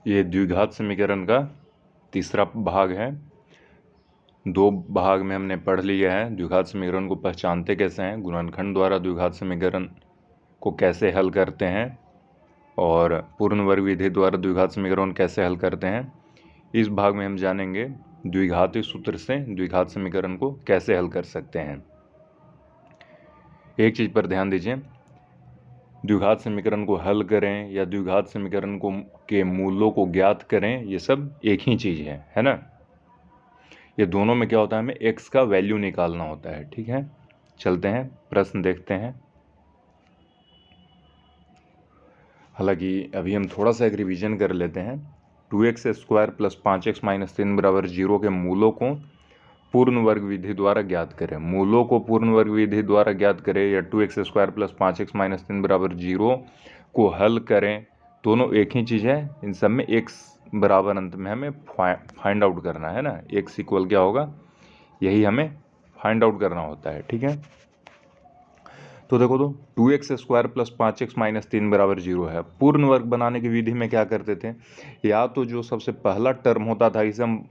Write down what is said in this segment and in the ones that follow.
ये द्विघात समीकरण का तीसरा भाग है। दो भाग में हमने पढ़ लिया है द्विघात समीकरण को पहचानते कैसे हैं, गुणनखंड द्वारा द्विघात समीकरण को कैसे हल करते हैं और पूर्ण वर्ग विधि द्वारा द्विघात समीकरण कैसे हल करते हैं। इस भाग में हम जानेंगे द्विघाती सूत्र से द्विघात समीकरण को कैसे हल कर सकते हैं। एक चीज़ पर ध्यान दीजिए, द्विघात समीकरण को हल करें या द्विघात समीकरण को के मूलों को ज्ञात करें, ये सब एक ही चीज़ है ना। ये दोनों में क्या होता है, हमें x का वैल्यू निकालना होता है। ठीक है, चलते हैं प्रश्न देखते हैं। हालांकि अभी हम थोड़ा सा एक रिवीजन कर लेते हैं। 2x² प्लस 5x माइनस 3 बराबर 0 के मूलों को पूर्ण वर्ग विधि द्वारा ज्ञात करें। मूलों को पूर्ण वर्ग विधि द्वारा ज्ञात करें या 2x² प्लस 5x माइनस 3 बराबर 0 को हल करें, दोनों एक ही चीज़ है। इन सब में x बराबर अंत में हमें फाइंड आउट करना है ना, x इक्वल क्या होगा, यही हमें फाइंड आउट करना होता है। ठीक है, तो देखो तो 2x² प्लस 5x माइनस 3 बराबर 0 है। पूर्ण वर्ग बनाने की विधि में क्या करते थे, या तो जो सबसे पहला टर्म होता था इसे हम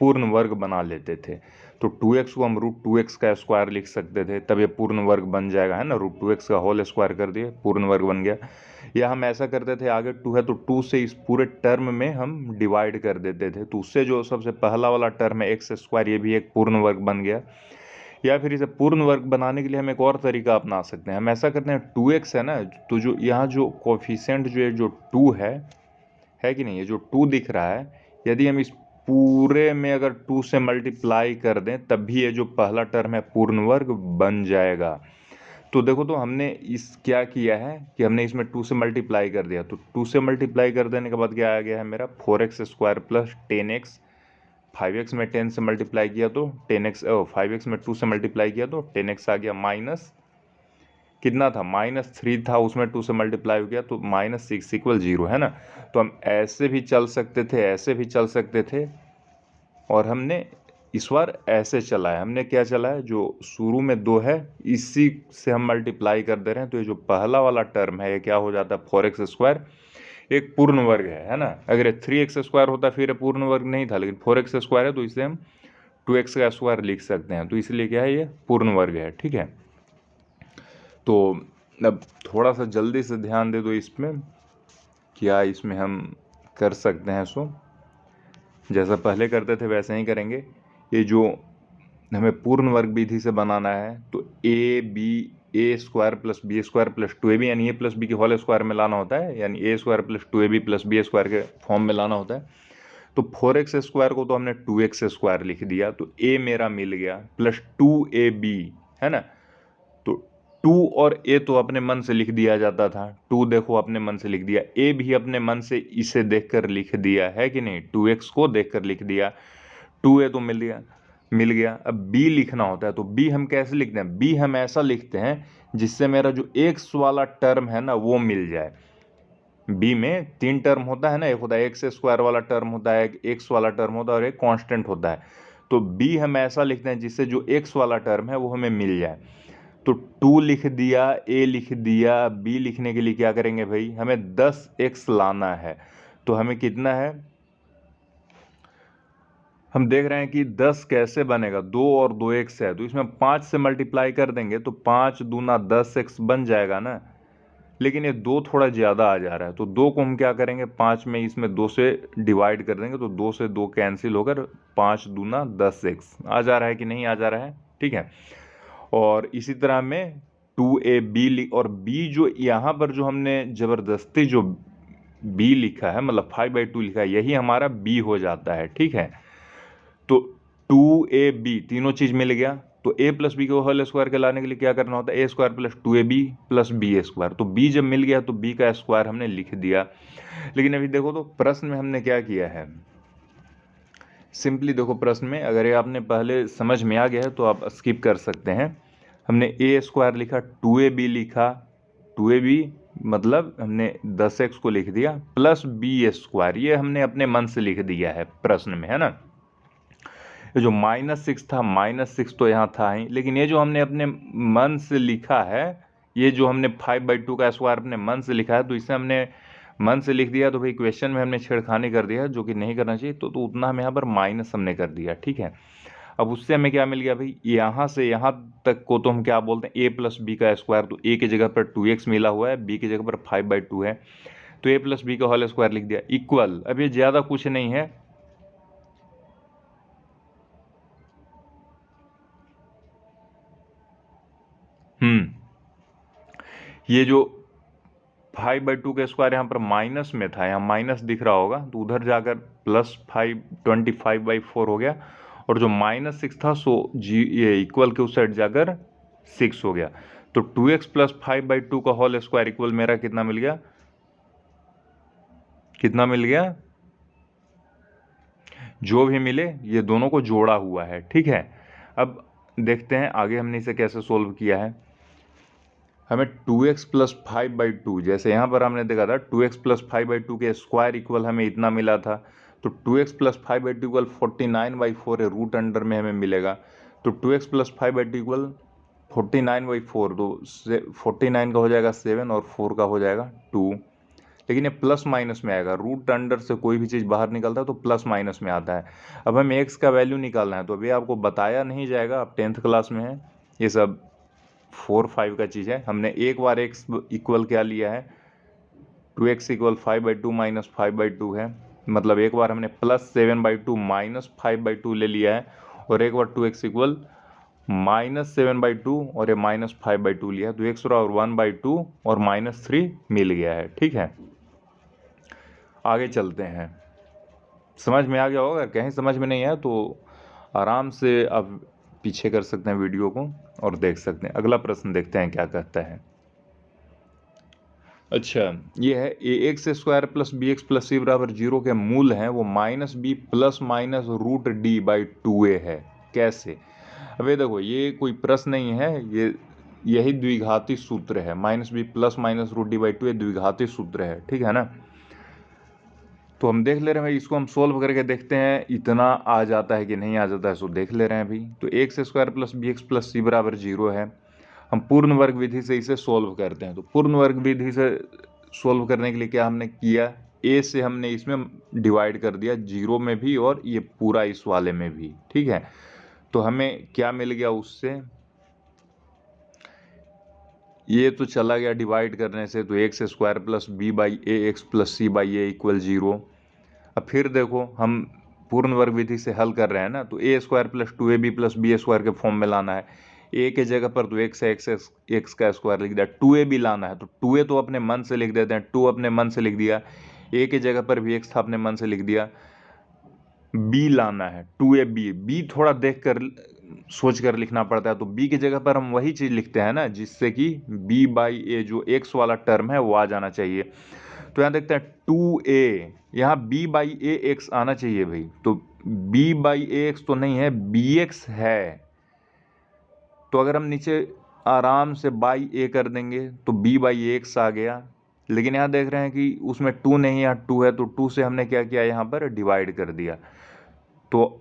पूर्ण वर्ग बना लेते थे। तो 2x को हम √2x का स्क्वायर लिख सकते थे, तब ये पूर्ण वर्ग बन जाएगा, है ना। √2x का होल स्क्वायर कर दिए, पूर्ण वर्ग बन गया। या हम ऐसा करते थे, आगे 2 है तो 2 से इस पूरे टर्म में हम डिवाइड कर देते थे, तो उससे जो सबसे पहला वाला टर्म है x², ये भी एक पूर्ण वर्ग बन गया। या फिर इसे पूर्ण वर्ग बनाने के लिए हम एक और तरीका अपना सकते हैं। हम ऐसा करते हैं, 2x है ना, तो जो यहाँ जो कोफिशिएंट जो 2 है कि नहीं, ये जो 2 दिख रहा है, यदि हम इस पूरे में अगर 2 से मल्टीप्लाई कर दें तब भी ये जो पहला टर्म है पूर्ण वर्ग बन जाएगा। तो देखो तो हमने इस क्या किया है कि हमने इसमें 2 से मल्टीप्लाई कर दिया, तो 2 से मल्टीप्लाई कर देने के बाद क्या आ गया है मेरा 4x² प्लस 10x। 5x में 10 से मल्टीप्लाई किया तो 10x, 5x में 2 से मल्टीप्लाई किया तो 10x आ गया, माइनस कितना था, -3 था, उसमें 2 से मल्टीप्लाई हो गया तो -6 इक्वल 0, है ना। तो हम ऐसे भी चल सकते थे, ऐसे भी चल सकते थे, और हमने इस बार ऐसे चला है। हमने क्या चला है, जो शुरू में 2 है इसी से हम मल्टीप्लाई कर दे रहे हैं, तो ये जो पहला वाला टर्म है ये क्या हो जाता है, 4x², एक पूर्ण वर्ग है ना। अगर 3x² होता फिर ये पूर्ण वर्ग नहीं था, लेकिन 4x² है तो इसे हम 2x का स्क्वायर लिख सकते हैं, तो इसलिए क्या है, ये पूर्ण वर्ग है। ठीक है, तो अब थोड़ा सा जल्दी से ध्यान दे दो इसमें, क्या इसमें हम कर सकते हैं। सो जैसा पहले करते थे वैसे ही करेंगे। ये जो हमें पूर्ण वर्ग विधि से बनाना है, तो a² plus b² plus 2ab, यानी a प्लस बी के होल स्क्वायर में लाना होता है, यानी a² plus 2ab plus b² के फॉर्म में लाना होता है। तो 4x² को तो हमने 2x² लिख दिया, तो a मेरा मिल गया, प्लस 2ab, है ना। तो 2 और a तो अपने मन से लिख दिया जाता था, 2 देखो अपने मन से लिख दिया, a भी अपने मन से इसे देखकर लिख दिया, है कि नहीं, 2x को देखकर लिख दिया, 2a तो मिल गया। अब b लिखना होता है, तो b हम कैसे लिखते हैं, b हम ऐसा लिखते हैं जिससे मेरा जो x वाला टर्म है ना वो मिल जाए। b में 3 टर्म होता है ना, एक होता है x² वाला टर्म होता है, एक x वाला टर्म होता है और एक कांस्टेंट होता है। तो b हम ऐसा लिखते हैं जिससे जो x वाला टर्म है वो हमें मिल जाए। तो 2 लिख दिया, a लिख दिया, b लिखने के लिए क्या करेंगे भाई, हमें 10x लाना है। तो हमें कितना है, हम देख रहे हैं कि 10 कैसे बनेगा, 2 और 2x है, तो इसमें 5 से मल्टीप्लाई कर देंगे तो 5 दूना 10x बन जाएगा ना। लेकिन ये 2 थोड़ा ज़्यादा आ जा रहा है, तो 2 को हम क्या करेंगे, 5 में इसमें 2 से डिवाइड कर देंगे, तो 2 से 2 कैंसिल होकर 5 दूना 10x आ जा रहा है कि नहीं आ जा रहा है। ठीक है, और इसी तरह में 2ab और b जो यहाँ पर जो हमने ज़बरदस्ती जो b लिखा है, मतलब 5/2 लिखा है, यही हमारा b हो जाता है। ठीक है, तो 2ab तीनों चीज़ मिल गया, तो a प्लस बी को होल स्क्वायर के लाने के लिए क्या करना होता है, a² plus 2ab plus b²। तो b जब मिल गया तो b का स्क्वायर हमने लिख दिया। लेकिन अभी देखो तो प्रश्न में हमने क्या किया है, सिंपली देखो प्रश्न में, अगर ये आपने पहले समझ में आ गया है तो आप स्किप कर सकते हैं। हमने a² लिखा, 2ab लिखा, 2ab मतलब हमने 10x को लिख दिया, प्लस b², ये हमने अपने मन से लिख दिया है प्रश्न में, है ना। ये जो -6 था, -6 तो यहाँ था ही, लेकिन ये जो हमने अपने मन से लिखा है, ये जो हमने 5/2 का स्क्वायर अपने मन से लिखा है, तो इसे हमने मन से लिख दिया तो भाई क्वेश्चन में हमने छेड़खानी कर दिया, जो कि नहीं करना चाहिए, तो उतना हम यहाँ पर माइनस हमने कर दिया, ठीक है। अब उससे हमें क्या मिल गया भाई, यहाँ से यहाँ तक को तो हम क्या बोलते हैं, a प्लस बी का स्क्वायर, तो a की जगह पर 2x मिला हुआ है, b की जगह पर 5/2 है, तो a प्लस बी का होल स्क्वायर लिख दिया, इक्वल। अब ये ज़्यादा कुछ नहीं है, ये जो 5/2 का स्क्वायर यहाँ पर माइनस में था, यहाँ माइनस दिख रहा होगा, तो उधर जाकर +5 25/4 हो गया, और जो -6 था सो ये इक्वल के उस साइड जाकर 6 हो गया। तो 2x + 5/2 का होल स्क्वायर इक्वल मेरा कितना मिल गया, कितना मिल गया, जो भी मिले ये दोनों को जोड़ा हुआ है, ठीक है। अब देखते हैं आगे हमने इसे कैसे सोल्व किया है। हमें 2x + 5/2, जैसे यहाँ पर हमने देखा था 2x + 5/2 के स्क्वायर इक्वल हमें इतना मिला था, तो 2x + 5/2 इक्वल 49/4 है, रूट अंडर में हमें मिलेगा, तो 2x + 5/2 इक्वल 49/4, तो 49 का हो जाएगा 7 और 4 का हो जाएगा 2, लेकिन ये प्लस माइनस में आएगा, रूट अंडर से कोई भी चीज़ बाहर निकलता है तो प्लस माइनस में आता है। अब हमें x का वैल्यू निकालना है, तो अभी आपको बताया नहीं जाएगा, आप 10th क्लास में हैं, ये सब 4-5 का चीज़ है। हमने एक बार x इक्वल क्या लिया है, 2x इक्वल 5/2 माइनस 5/2 है, मतलब एक बार हमने +7/2 माइनस 5/2 ले लिया है, और एक बार 2x इक्वल -7/2 और ये -5/2 लिया है, तो x और 1/2 और -3 मिल गया है, ठीक है। आगे चलते हैं, समझ में आ गया होगा, कहीं समझ में नहीं है तो आराम से आप पीछे कर सकते हैं वीडियो को और देख सकते हैं। अगला प्रश्न देखते हैं क्या कहता है। अच्छा, ये है ax² + bx + c = 0 के मूल हैं वो -b ± √d/2a है, कैसे। अब ये देखो, ये कोई प्रश्न नहीं है, ये यही द्विघाती सूत्र है, -b ± √d/2 द्विघाती सूत्र है, ठीक है ना। तो हम देख ले रहे हैं भाई, इसको हम सोल्व करके देखते हैं इतना आ जाता है कि नहीं आ जाता है, सो देख ले रहे हैं अभी। तो x² + bx + c = 0 है, हम पूर्ण वर्ग विधि से इसे सोल्व करते हैं। तो पूर्ण वर्ग विधि से सोल्व करने के लिए क्या हमने किया, a से हमने इसमें डिवाइड कर दिया, 0 में भी और ये पूरा इस वाले में भी, ठीक है। तो हमें क्या मिल गया उससे, ये तो चला गया डिवाइड करने से, तो x² + b/ax + c/a = 0। अब फिर देखो, हम पूर्ण वर्ग विधि से हल कर रहे हैं ना, तो a² + 2ab + b² के फॉर्म में लाना है। a के जगह पर तो x है, x का स्क्वायर लिख दिया, 2ab लाना है, तो 2a तो अपने मन से लिख देते हैं, 2 अपने मन से लिख दिया, a के जगह पर भी x था, अपने मन से लिख दिया, b लाना है 2ab, b थोड़ा देख कर सोच कर लिखना पड़ता है, तो b की जगह पर हम वही चीज़ लिखते हैं ना, जिससे कि b/a जो x वाला टर्म है वो आ जाना चाहिए। तो यहाँ देखते हैं 2a, यहाँ b/a x आना चाहिए भाई, तो b/a x तो नहीं है, bx है, तो अगर हम नीचे आराम से बाई a कर देंगे तो b/a x आ गया, लेकिन यहाँ देख रहे हैं कि उसमें 2 नहीं, यहाँ 2 है, तो 2 से हमने क्या किया, यहाँ पर डिवाइड कर दिया, तो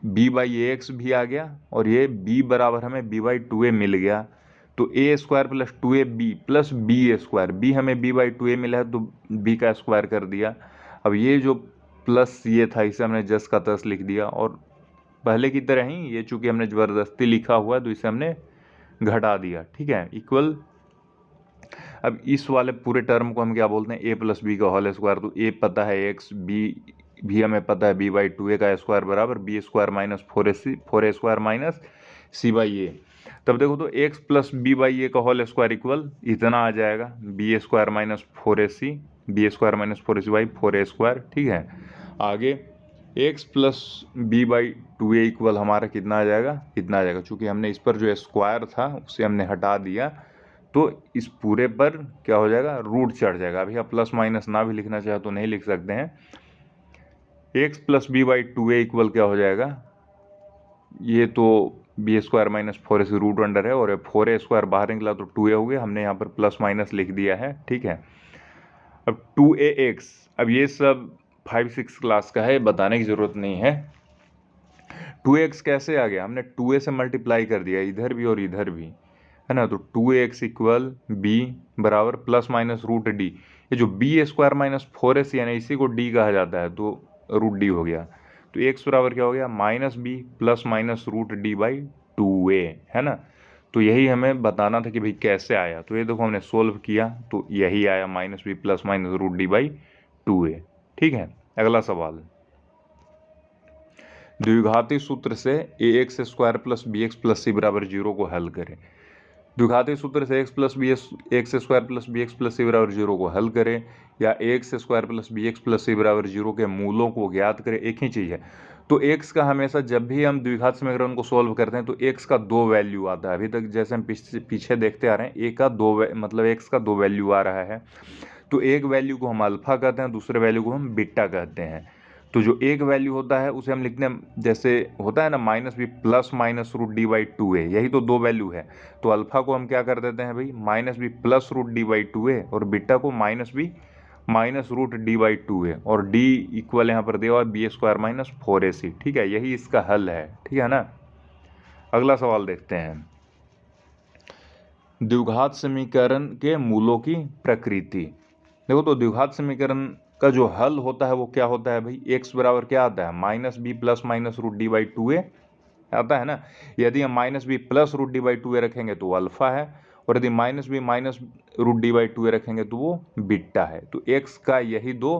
b/a x भी आ गया, और ये b बराबर हमें b/2a मिल गया, तो a² + 2ab + b², b हमें b/2a मिला है, तो b का स्क्वायर कर दिया। अब ये जो प्लस ये था, इसे हमने जस का तस लिख दिया, और पहले की तरह ही ये चूंकि हमने ज़बरदस्ती लिखा हुआ है तो इसे हमने घटा दिया, ठीक है, इक्वल। अब इस वाले पूरे टर्म को हम क्या बोलते हैं, a + b का होल स्क्वायर, तो a पता है x, b भी हमें पता है b/2a का स्क्वायर बराबर b² - 4a² - c/a। तब देखो तो x + b/a का होल स्क्वायर इक्वल इतना आ जाएगा, b² - 4ac, b² - 4ac/4a², ठीक है। आगे x + b/2a इक्वल हमारा कितना आ जाएगा, इतना आ जाएगा, चूँकि हमने इस पर जो स्क्वायर था उसे हमने हटा दिया, तो इस पूरे पर क्या हो जाएगा, रूट चढ़ जाएगा। अभी आप प्लस माइनस ना भी लिखना चाहे तो नहीं लिख सकते हैं। x + b/2a इक्वल क्या हो जाएगा, ये तो b² - 4ac रूट अंडर है, और 4a² बाहर निकला तो 2a हो गया, हमने यहाँ पर प्लस माइनस लिख दिया है, ठीक है। अब 2ax, अब ये सब 5-6 क्लास का है, बताने की ज़रूरत नहीं है। 2x कैसे आ गया, हमने 2a से मल्टीप्लाई कर दिया, इधर भी और इधर भी। है ना। तो 2x इक्वल बी बराबर प्लस माइनस रूट डी, ये जो बी स्क्वायर माइनस 4ac है ना, इसी को डी कहा जाता है, तो रूट डी हो गया। तो x बराबर क्या हो गया, minus B plus minus root D by 2a, है ना। तो यही हमें बताना था कि भाई कैसे आया। तो ये देखो हमने सोल्व किया तो यही आया, minus B plus minus root D by 2a। ठीक है, अगला सवाल, द्विघाती सूत्र से A X square plus B X plus C बराबर 0 को हल करें। द्विघाती सूत्र से X plus B X square plus B X plus C बराबर 0 को हल करें, या X square plus B X plus C बराबर 0 के मूलों को ज्ञात करें, एक ही चीज़ है। तो एक्स का हमेशा जब भी हम द्विघात समीकरण को सॉल्व करते हैं तो एक्स का दो वैल्यू आता है। अभी तक जैसे हम पीछे देखते आ रहे हैं, ए का दो मतलब एक्स का दो वैल्यू आ रहा है। तो एक वैल्यू को हम अल्फा कहते हैं, दूसरे वैल्यू को हम बीटा कहते हैं। तो जो एक वैल्यू होता है उसे हम लिखते हैं, जैसे होता है ना minus B plus minus root D by 2a, यही तो दो वैल्यू है। तो अल्फा को हम क्या कर देते हैं भाई, minus B plus root D by 2a, और बीटा को minus B minus root D by 2a, और डी इक्वल यहाँ पर दिया हुआ बी स्क्वायर माइनस 4ac। ठीक है, यही इसका हल है। ठीक है ना। अगला सवाल देखते हैं, द्विघात समीकरण के मूलों की प्रकृति। देखो तो द्विघात समीकरण का जो हल होता है वो क्या होता है भाई, एक्स बराबर क्या आता है, minus B plus minus root D by 2a आता है ना। यदि हम minus B plus root D by 2a रखेंगे तो वो अल्फा है, और यदि minus B minus root D by 2a रखेंगे तो वो बीटा है। तो एक्स का यही दो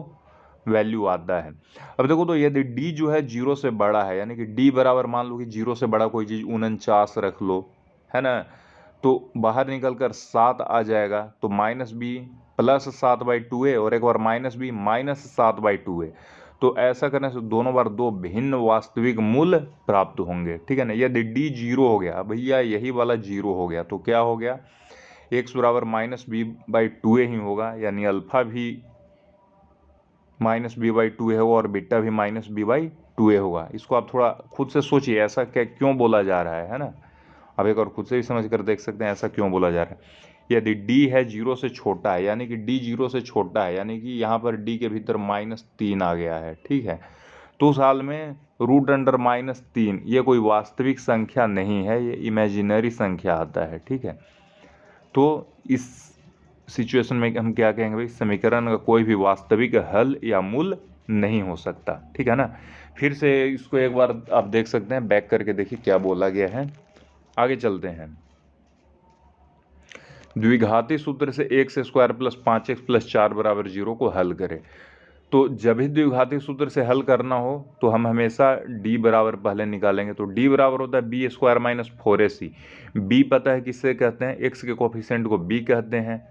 वैल्यू आता है। अब देखो तो यदि डी जो है 0 से बड़ा है, यानी कि डी बराबर मान लो कि 0 से बड़ा कोई चीज़ 49 रख लो, है ना, तो बाहर निकल कर 7 आ जाएगा। तो माइनस बी प्लस 7/2a, और एक बार माइनस बी माइनस 7/2a। तो ऐसा करने से दोनों बार दो भिन्न वास्तविक मूल्य प्राप्त होंगे। ठीक है ना। यदि डी 0 हो गया भैया, यही वाला 0 हो गया, तो क्या हो गया, एक्स बराबर माइनस बी बाई 2a ही होगा, यानी अल्फा भी माइनस बी बाई 2a होगा और बीटा भी माइनस बी बाई 2a होगा। इसको आप थोड़ा खुद से सोचिए, ऐसा क्या क्यों बोला जा रहा है ना। आप एक और खुद से भी समझ कर देख सकते हैं ऐसा क्यों बोला जा रहा है। यदि d है 0 से छोटा है, यानी कि d 0 से छोटा है, यानी कि यहाँ पर d के भीतर -3 आ गया है। ठीक है, तो उस हाल में रूट अंडर -3 ये कोई वास्तविक संख्या नहीं है, ये इमेजिनरी संख्या आता है। ठीक है, तो इस सिचुएशन में हम क्या कहेंगे भाई, समीकरण का कोई भी वास्तविक हल या मूल नहीं हो सकता। ठीक है ना। फिर से इसको एक बार आप देख सकते हैं, बैक करके देखिए क्या बोला गया है। आगे चलते हैं, द्विघाती सूत्र से x square plus 5x plus 4 बराबर 0 को हल करें। तो जब भी द्विघाती सूत्र से हल करना हो तो हम हमेशा d बराबर पहले निकालेंगे। तो d बराबर होता है B square minus 4ac। b पता है किससे कहते हैं, x के कोफिशिएंट को b कहते हैं।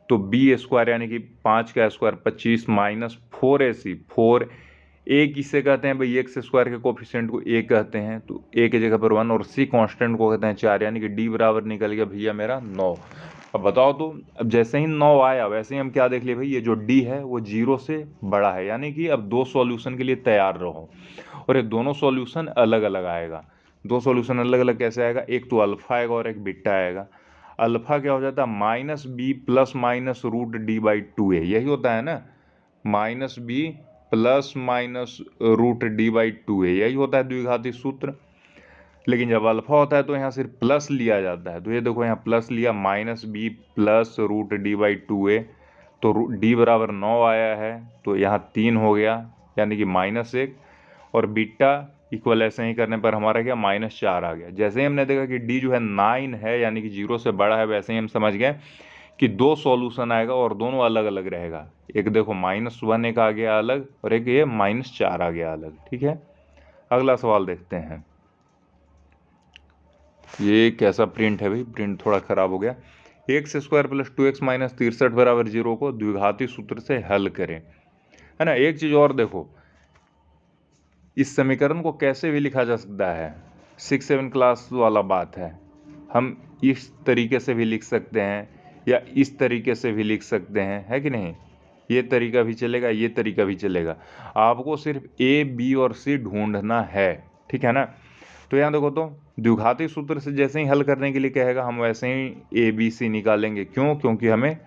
तो बी स्क्वायर यानी कि 5 का स्क्वायर 25 माइनस 4ac, 4a किससे कहते हैं भाई, एक्स स्क्वायर के कोफिशिएंट को a कहते हैं। तो a की जगह पर 1, और c कांस्टेंट को कहते हैं 4, यानी कि d बराबर निकल गया भैया मेरा 9। अब बताओ तो, अब जैसे ही 9 आया वैसे ही हम क्या देख लिए भाई, ये जो d है वो 0 से बड़ा है, यानी कि अब दो सॉल्यूशन के लिए तैयार रहो। और ये दोनों सॉल्यूशन अलग अलग आएगा। दो सॉल्यूशन अलग अलग कैसे आएगा, एक तो अल्फा आएगा और एक बीटा आएगा। अल्फा क्या हो जाता है, minus B plus minus root D by 2a, यही होता है ना, minus B plus minus root D by 2a, यही होता है द्विघाती सूत्र। लेकिन जब अल्फा होता है तो यहाँ सिर्फ प्लस लिया जाता है। तो ये देखो यहाँ प्लस लिया, minus B plus root D by 2a, तो डी बराबर 9 आया है, तो यहाँ 3 हो गया, यानी कि -1, और बीटा इक्वल ऐसे ही करने पर हमारा क्या -4 आ गया। जैसे ही हमने देखा कि डी जो है 9 है, यानी कि 0 से बड़ा है, वैसे ही हम समझ गए कि दो सॉल्यूशन आएगा और दोनों अलग अलग रहेगा। एक देखो -1 एक आ गया अलग, और एक ये -4 आ गया अलग। ठीक है, अगला सवाल देखते हैं। ये कैसा प्रिंट है भाई, प्रिंट थोड़ा ख़राब हो गया। X square plus 2x minus 63 बराबर 0 को द्विघाती सूत्र से हल करें, है ना। एक चीज़ और देखो, इस समीकरण को कैसे भी लिखा जा सकता है, 6-7 क्लास वाला बात है। हम इस तरीके से भी लिख सकते हैं या इस तरीके से भी लिख सकते हैं, है कि नहीं। ये तरीका भी चलेगा, ये तरीका भी चलेगा। आपको सिर्फ ए बी और सी ढूंढना है। ठीक है ना। तो यहाँ देखो तो द्विघाती सूत्र से जैसे ही हल करने के लिए कहेगा हम वैसे ही ए बी सी निकालेंगे। क्यों, क्योंकि हमें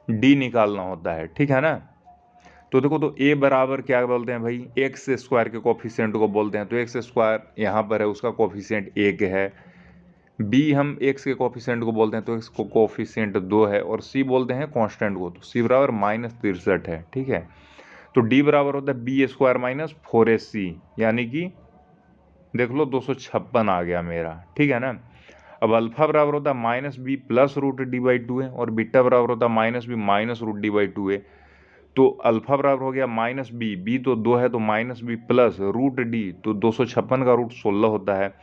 डी निकालना होता है। ठीक है ना। तो देखो तो ए बराबर क्या बोलते हैं भाई, एक्स स्क्वायर के कोफिशिएंट को बोलते हैं। तो एक्स स्क्वायर यहाँ पर है, उसका कोफिशिएंट 1 है, बी हम एक्स के कोफिशिएंट को बोलते हैं तो एक्स को कोफिशिएंट 2 है, और सी बोलते हैं कांस्टेंट को, तो सी बराबर -63 है। ठीक है, तो डी बराबर होता है बी स्क्वायर माइनस 4ac, यानी कि देख लो 256 आ गया मेरा। ठीक है ना। अब अल्फा बराबर होता है -b plus root D by 2 है, और बीटा बराबर होता है -b minus root D by 2 है। तो अल्फा बराबर हो गया -b, b तो 2 है तो -b प्लस रूट डी, तो 256 का रूट 16 होता है।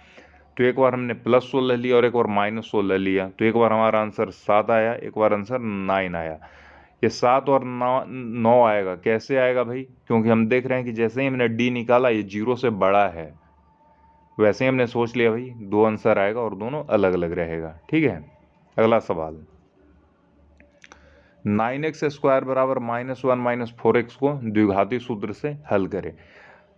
तो एक बार हमने +16 लिया और एक बार -16 लिया, तो एक बार हमारा आंसर 7 आया, एक बार आंसर 9 आया। ये 7 और 9 आएगा, कैसे आएगा भाई? क्योंकि हम देख रहे हैं कि जैसे ही हमने डी निकाला ये 0 से बड़ा है, वैसे ही हमने सोच लिया भाई 2 आंसर आएगा और दोनों अलग अलग रहेगा। ठीक है, अगला सवाल, 9x स्क्वायर बराबर -1 माइनस 4x को द्विघाती सूत्र से हल करें।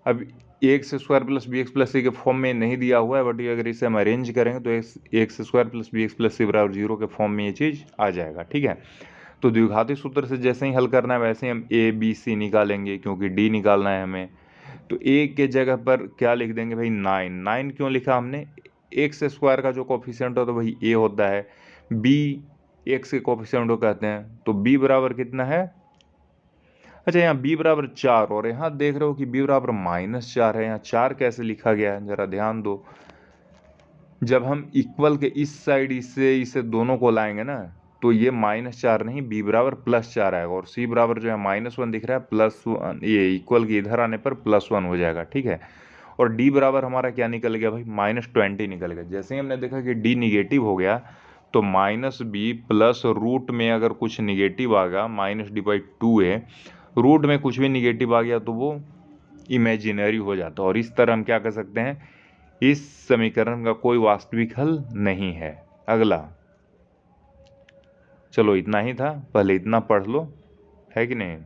अब X square plus B X plus C के फॉर्म में नहीं दिया हुआ है, बट अगर इसे हम अरेंज करेंगे तो X square plus B X plus C बराबर 0 के फॉर्म में ये चीज़ आ जाएगा। ठीक है, तो द्विघाती सूत्र से जैसे ही हल करना है वैसे ही हम ए बी सी निकालेंगे, क्योंकि डी निकालना है हमें। तो ए के जगह पर क्या लिख देंगे भाई 9। 9 क्यों लिखा हमने? एक्स स्क्वायर का जो कोफिशिएंट होता है वही ए होता है, बी एक्स के कोफिशिएंट को कहते हैं, तो बी बराबर कितना है? अच्छा, यहाँ b बराबर 4, और यहाँ देख रहे हो कि b बराबर -4 है। यहाँ 4 कैसे लिखा गया है, जरा ध्यान दो। जब हम इक्वल के इस साइड इसे दोनों को लाएंगे ना, तो ये -4 नहीं, b बराबर +4 आएगा, और c बराबर जो है -1 दिख रहा है, +1, ये इक्वल के इधर आने पर +1 हो जाएगा। ठीक है, और d बराबर हमारा क्या निकल गया भाई? -20 निकल गया। जैसे ही हमने देखा कि d निगेटिव हो गया, तो -b प्लस रूट में अगर कुछ निगेटिव आ गया, -d/2 है, रूट में कुछ भी निगेटिव आ गया तो वो इमेजिनरी हो जाता है, और इस तरह हम क्या कर सकते हैं, इस समीकरण का कोई वास्तविक हल नहीं है। अगला, चलो इतना ही था, पहले इतना पढ़ लो, है कि नहीं?